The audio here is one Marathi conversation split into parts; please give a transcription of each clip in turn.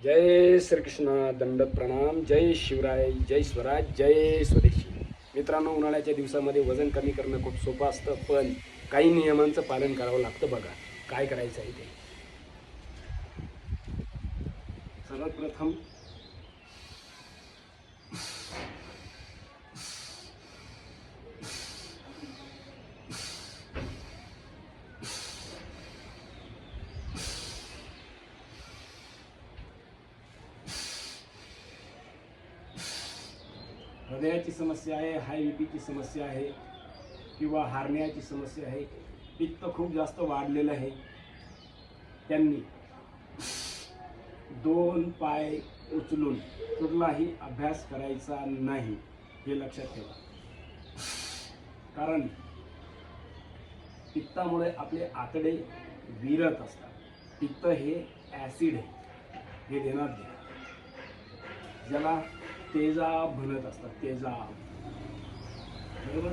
जय श्रीकृष्ण, दंडक प्रणाम, जय शिवराय, जय स्वराज, जय स्वदेशी. मित्रांनो, उन्हाळ्याच्या दिवसामध्ये वजन कमी करणं खूप सोपं असतं, पण काही नियमांचं पालन करावं लागतं. बघा काय करायचं आहे ते. सर्वात प्रथम हृदयाची समस्या आहे, हाय बीपीची समस्या आहे किंवा हार्नियाची समस्या आहे, पित्त खूप जास्त वाढलेलं आहे, त्यांनी 2 पाय उचलून कुठलाही अभ्यास करायचा नाही, हे लक्षात ठेवा. कारण पित्तामुळे आपले आतडे विरत असतात. पित्त हे ॲसिड आहे, हे देणार घ्या, ज्याला तेजाब म्हणत असतात. तेजाब, बरोबर.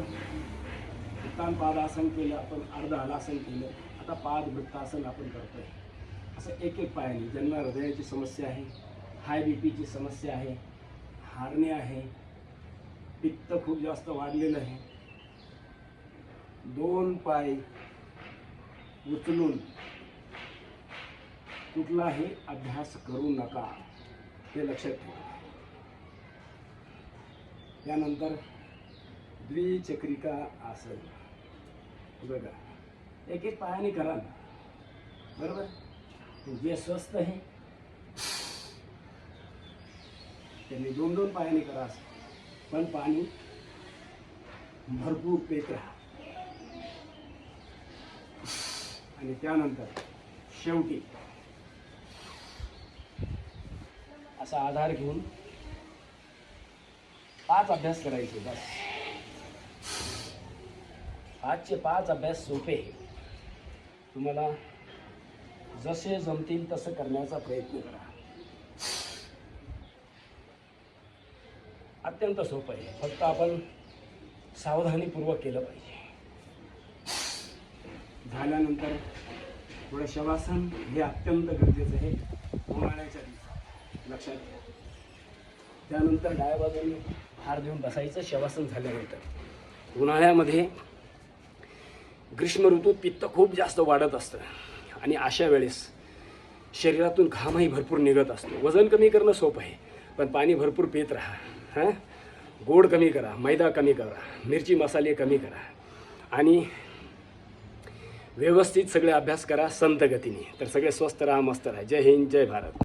उत्तान पादासन केलं आपण, अर्ध हलासन केलं, आता पाद वृत्तासन आपण करतोय. असं एक एक पायाने. ज्यांना हृदयाची समस्या आहे, हाय बीपीची समस्या आहे, हार्निया आहे, पित्त खूप जास्त वाढलेलं आहे, 2 पाय उचलून कुठलाही अभ्यास करू नका, हे लक्षात ठेवा. त्यानंतर द्विचक्रिका आसन. बघा, एक एक पायाने करा ना, बरोबर. जे स्वस्थ आहे त्यांनी 2-2 पायाने करा, पण पाणी भरपूर पेत राहा. आणि त्यानंतर शेवटी असा आधार घेऊन 5 अभ्यास करायचे बस. 5चे 5 अभ्यास सोपे, तुम्हाला जसे जमतील तसं करण्याचा प्रयत्न करा. अत्यंत सोपं आहे, फक्त आपण सावधानीपूर्वक केलं पाहिजे. झाल्यानंतर थोडं शवासन, हे अत्यंत गरजेचं आहे उन्हाळ्याच्या दिवसात, लक्षात घ्या. त्यानंतर डाव्या बाजूने हार देऊन बसायचं शवासन झाल्यानंतर. उन्हाळ्यामध्ये ग्रीष्म ऋतूत पित्त खूप जास्त वाढत असतं आणि अशा वेळेस शरीरातून घामही भरपूर निघत असतो. वजन कमी करणं सोपं आहे, पण पाणी भरपूर पित राहा. गोड कमी करा, मैदा कमी करा, मिरची मसाले कमी करा आणि व्यवस्थित सगळे अभ्यास करा संत गतीने. तर सगळे स्वस्थ राहा, मस्त राहा. जय हिंद, जय भारत.